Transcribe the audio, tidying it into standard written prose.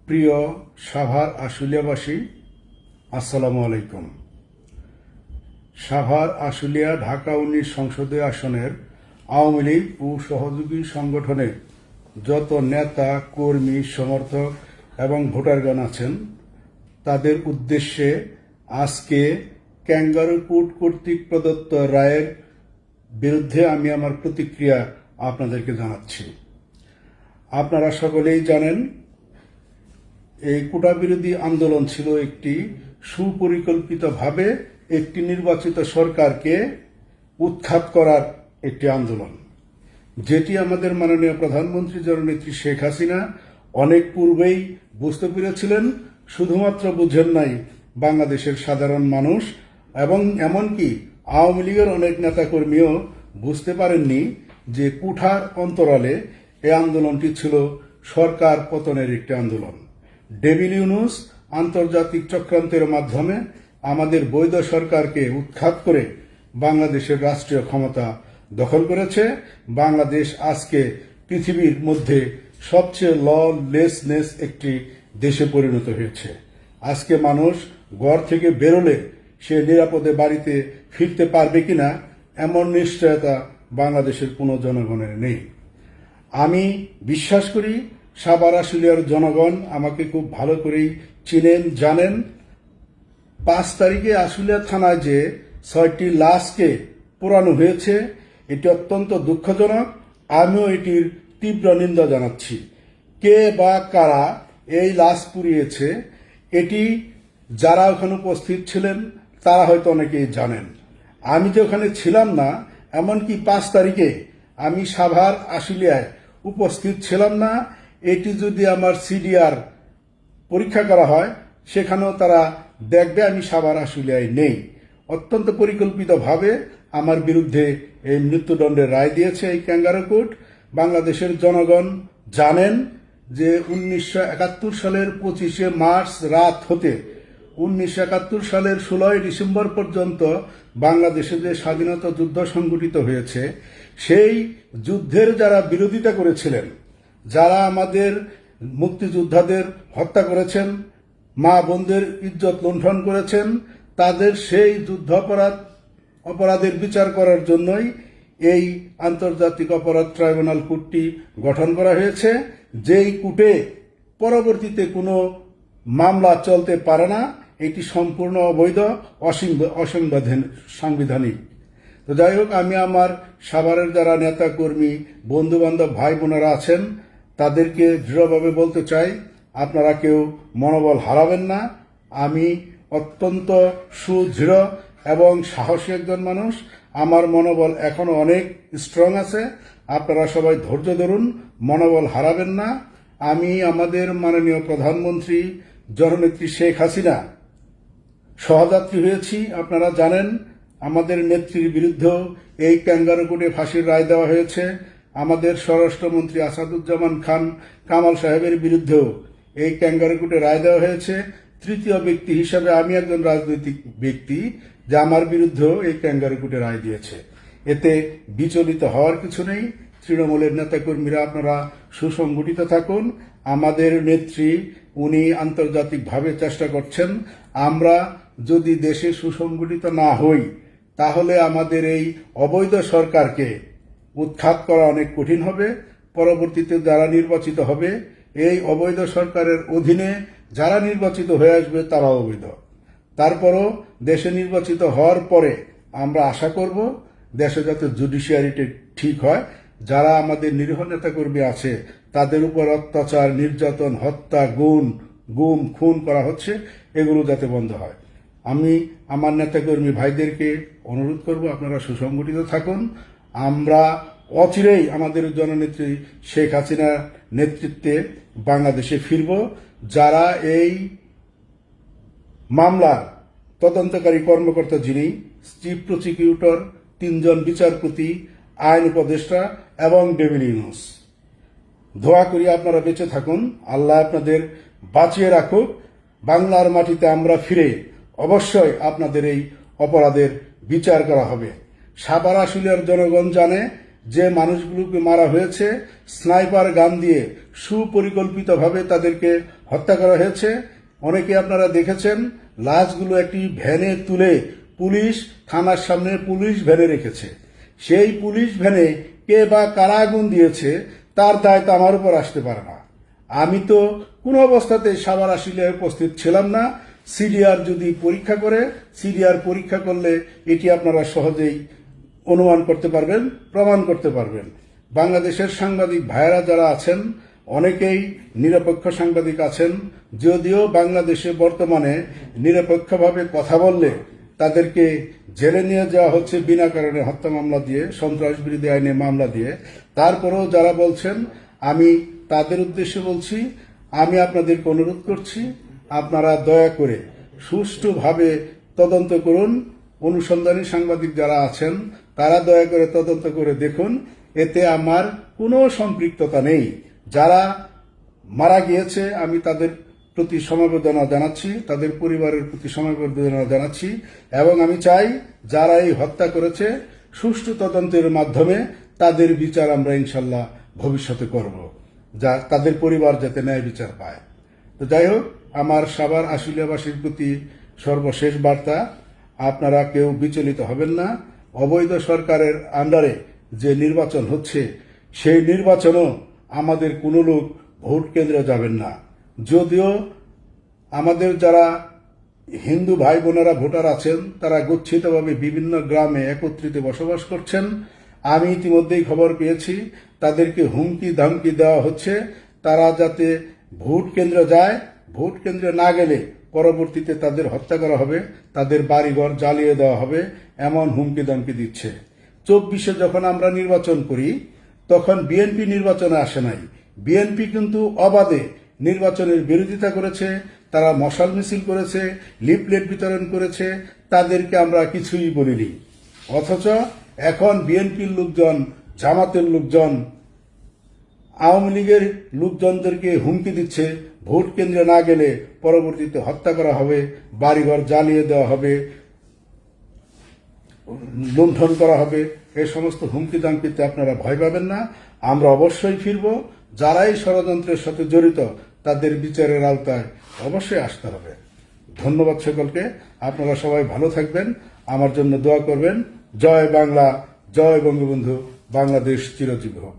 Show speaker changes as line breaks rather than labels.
প্রিয় সাভার আশুলিয়াবাসী, আসসালামু আলাইকুম। সাভার আশুলিয়া ঢাকা 19 সংসদীয় আসনের আওয়ামী লীগ ও সহযোগী সংগঠনের যত নেতা, কর্মী, সমর্থক এবং ভোটারগণ আছেন, তাদের উদ্দেশ্যে আজকে ক্যাঙ্গারু কোর্ট কর্তৃক প্রদত্ত রায়ের বিরুদ্ধে আমি আমার প্রতিক্রিয়া আপনাদেরকে জানাচ্ছি। আপনারা সকলেই জানেন, এই কোটা বিরোধী আন্দোলন ছিল একটি সুপরিকল্পিতভাবে একটি নির্বাচিত সরকারকে উৎখাত করার একটি আন্দোলন, যেটি আমাদের মাননীয় প্রধানমন্ত্রী জননেত্রী শেখ হাসিনা অনেক পূর্বেই বুঝতে পেরেছিলেন। শুধুমাত্র বুঝেন নাই বাংলাদেশের সাধারণ মানুষ, এবং এমনকি আওয়ামী লীগের অনেক নেতাকর্মীও বুঝতে পারেননি যে কুঠার অন্তরালে এই আন্দোলনটি ছিল সরকার পতনের একটি আন্দোলন। ডেভিল ইউনুস আন্তর্জাতিক চক্রান্তের মাধ্যমে আমাদের বৈধ সরকারকে উৎখাত করে বাংলাদেশের রাষ্ট্রীয় ক্ষমতা দখল করেছে। বাংলাদেশ আজকে পৃথিবীর মধ্যে সবচেয়ে ললেসনেস একটি দেশে পরিণত হয়েছে। আজকে মানুষ ঘর থেকে বেরোলে সে নিরাপদে বাড়িতে ফিরতে পারবে কিনা এমন নিশ্চয়তা বাংলাদেশের কোনো জনগণের নেই। আমি বিশ্বাস করি সাভার আশুলিয়ার জনগণ আমাকে খুব ভালো করেই চিনেন, জানেন। 5 তারিখে আশুলিয়া থানায় যে 6টি লাশকে পোড়ানো হয়েছে, এটি অত্যন্ত দুঃখজনক। আমিও এটির তীব্র নিন্দা জানাচ্ছি। কে বা কারা এই লাশ পুড়িয়েছে, এটি যারা ওখানে উপস্থিত ছিলেন তারা হয়তো অনেকেই জানেন। আমি যে ওখানে ছিলাম না, এমনকি 5 তারিখে আমি সাভার আশুলিয়ায় উপস্থিত ছিলাম না। এটি যদি আমার সিডিআর পরীক্ষা করা হয়, সেখানেও তারা দেখবে আমি সাভার আশুলিয়ায় নেই। অত্যন্ত পরিকল্পিতভাবে আমার বিরুদ্ধে এই মৃত্যুদণ্ডের রায় দিয়েছে এই ক্যাঙ্গারু কোর্ট। বাংলাদেশের জনগণ জানেন যে 1971 সালের 25শে মার্চ রাত হতে 1971 সালের 16ই ডিসেম্বর পর্যন্ত বাংলাদেশে যে স্বাধীনতা যুদ্ধ সংঘটিত হয়েছে, সেই যুদ্ধের যারা বিরোধিতা করেছিলেন, যারা আমাদের মুক্তিযোদ্ধাদের হত্যা করেছেন, মা বোনদের ইজ্জত লুণ্ঠন করেছেন, তাদের সেই যুদ্ধ অপরাধের বিচার করার জন্যই এই আন্তর্জাতিক অপরাধ ট্রাইব্যুনাল কোর্টটি গঠন করা হয়েছে। যেই কোর্টে পরবর্তীতে কোনো মামলা চলতে পারে না। এটি সম্পূর্ণ অবৈধ, অসাংবিধানিক। তো যাই হোক, আমি আমার সাভারের যারা নেতা কর্মী, বন্ধু বান্ধব, ভাই বোনেরা আছেন, তাদেরকে দৃঢ়ভাবে বলতে চাই, আপনারা কেউ মনোবল হারাবেন না। আমি অত্যন্ত সুদৃঢ় এবং সাহসী একজন মানুষ। আমার মনোবল এখনো অনেক স্ট্রং আছে। আপনারা সবাই ধৈর্য ধরুন, মনোবল হারাবেন না। আমি আমাদের মাননীয় প্রধানমন্ত্রী জননেত্রী শেখ হাসিনা সহযাত্রী হয়েছি। আপনারা জানেন, আমাদের নেত্রীর বিরুদ্ধেও এই ক্যাঙ্গারু কোর্টে ফাঁসির রায় দেওয়া হয়েছে। আমাদের স্বরাষ্ট্রমন্ত্রী আসাদুজ্জামান খান কামাল সাহেবের বিরুদ্ধেও এই ক্যাঙ্গারু কোর্টে রায় দেওয়া হয়েছে। তৃতীয় ব্যক্তি হিসাবে আমি একজন রাজনৈতিক ব্যক্তি যে আমার বিরুদ্ধেও এই ক্যাঙ্গারু কোর্টে রায় দিয়েছে। এতে বিচলিত হওয়ার কিছু নেই। তৃণমূলের নেতাকর্মীরা আপনারা সুসংগঠিত থাকুন। আমাদের নেত্রী উনি আন্তর্জাতিকভাবে চেষ্টা করছেন। আমরা যদি দেশে সুসংগঠিত না হই, তাহলে আমাদের এই অবৈধ সরকারকে উৎখাত করা অনেক কঠিন হবে। পরবর্তীতে যারা নির্বাচিত হবে, এই অবৈধ সরকারের অধীনে যারা নির্বাচিত হয়ে আসবে তারা অবৈধ। তারপরও দেশে নির্বাচিত হওয়ার পরে আমরা আশা করব দেশে যাতে জুডিশিয়ারিটি ঠিক হয়, যারা আমাদের নিরীহ নেতাকর্মী আছে তাদের উপর অত্যাচার, নির্যাতন, হত্যা, গুম খুন করা হচ্ছে, এগুলো যাতে বন্ধ হয়। আমি আমার নেতাকর্মী ভাইদেরকে অনুরোধ করব, আপনারা সুসংগঠিত থাকুন। আমরা অচিরেই আমাদের জননেত্রী শেখ হাসিনার নেতৃত্বে বাংলাদেশে ফিরব। যারা এই মামলার তদন্তকারী কর্মকর্তা, যিনি চিফ প্রসিকিউটর, 3 জন বিচারপতি, আইন উপদেষ্টা এবং ডেভিল ইউনুস, দোয়া করি আপনারা বেঁচে থাকুন, আল্লাহ আপনাদের বাঁচিয়ে রাখুক। বাংলার মাটিতে আমরা ফিরে অবশ্যই আপনাদের এই অপরাধের বিচার করা হবে। সাভার আশুলিয়ার জনগণ জানে যে মানুষগুলোকে মারা হয়েছে স্নাইপার গান দিয়ে সুপরিকল্পিতভাবে তাদেরকে হত্যা করা হয়েছে। অনেকে আপনারা দেখেছেন লাশগুলো একটি ভ্যানে তুলে পুলিশ থানার সামনে পুলিশ ভ্যানে রেখেছে। সেই পুলিশ ভ্যানে কে বা কারা আগুন দিয়েছে তার দায়িত্ব আমার উপর আসতে পারে না। আমি তো কোনো অবস্থাতে সাভার আশুলিয়ায় উপস্থিত ছিলাম না। সিডিআর যদি পরীক্ষা করে, সিডিআর পরীক্ষা করলে এটি আপনারা সহজেই অনুমান করতে পারবেন, প্রমাণ করতে পারবেন। বাংলাদেশের সাংবাদিক ভাইয়েরা যারা আছেন অনেকেই নিরপেক্ষ সাংবাদিক আছেন, যদিও বাংলাদেশে বর্তমানে নিরপেক্ষভাবে কথা বললে তাদেরকে জেলে নিয়ে যাওয়া হচ্ছে বিনা কারণে হত্যা মামলা দিয়ে, সন্ত্রাস বিরোধী আইনে মামলা দিয়ে। তারপরেও যারা বলছেন, আমি তাদের উদ্দেশ্যে বলছি, আমি আপনাদেরকে অনুরোধ করছি আপনারা দয়া করে সুষ্ঠুভাবে তদন্ত করুন। অনুসন্ধানী সাংবাদিক যারা আছেন তারা দয়া করে তদন্ত করে দেখুন, এতে আমার কোনো সম্পৃক্ততা নেই। যারা মারা গিয়েছে আমি তাদের প্রতি সমবেদনা জানাচ্ছি, তাদের পরিবারের প্রতি সমবেদনা জানাচ্ছি এবং আমি চাই যারা এই হত্যা করেছে সুষ্ঠু তদন্তের মাধ্যমে তাদের বিচার আমরা ইনশাল্লাহ ভবিষ্যতে করব, যা তাদের পরিবার যাতে ন্যায় বিচার পায়। তো যাই হোক, আমার সাভার আশুলিয়াবাসীর প্রতি সর্বশেষ বার্তা, আপনারা কেউ বিচলিত হবেন না। অবৈধ সরকারের আন্ডারে যে নির্বাচন হচ্ছে সেই নির্বাচনও আমাদের কোনো লোক ভোট কেন্দ্রে যাবেন না। যদিও আমাদের যারা হিন্দু ভাই বোনেরা ভোটার আছেন তারা গচ্ছিতভাবে বিভিন্ন গ্রামে একত্রিত বসবাস করছেন। আমি ইতিমধ্যেই খবর পেয়েছি তাদেরকে হুমকি ধামকি দেওয়া হচ্ছে তারা যাতে ভোট কেন্দ্রে যায়, ভোট কেন্দ্রে না গেলে পরবর্তীতে তাদের হত্যা করা হবে, তাদের বাড়িঘর জ্বালিয়ে দেওয়া হবে, এমন হুমকি ধামকি দিচ্ছে। 24-এ যখন আমরা নির্বাচন করি তখন বিএনপি নির্বাচনে আসে নাই। বিএনপি কিন্তু অবাধে নির্বাচনের বিরোধিতা করেছে, তারা মশাল মিছিল করেছে, লিফলেট বিতরণ করেছে, তাদেরকে আমরা কিছুই বলিনি। অথচ এখন বিএনপির লোকজন, জামাতের লোকজন, আওয়ামী লীগের লোকজনদেরকে হুমকি দিচ্ছে ভোট কেন্দ্রে না গেলে পরবর্তীতে হত্যা করা হবে, বাড়িঘর জ্বালিয়ে দেওয়া হবে, লুণ্ঠন করা হবে। এই সমস্ত হুমকি দামকিতে আপনারা ভয় পাবেন না, আমরা অবশ্যই ফিরব। যারাই ষড়যন্ত্রের সাথে জড়িত তাদের বিচারের আওতায় অবশ্যই আসতে হবে। ধন্যবাদ সকলকে, আপনারা সবাই ভালো থাকবেন, আমার জন্য দোয়া করবেন। জয় বাংলা, জয় বঙ্গবন্ধু, বাংলাদেশ চিরজীবী হোক।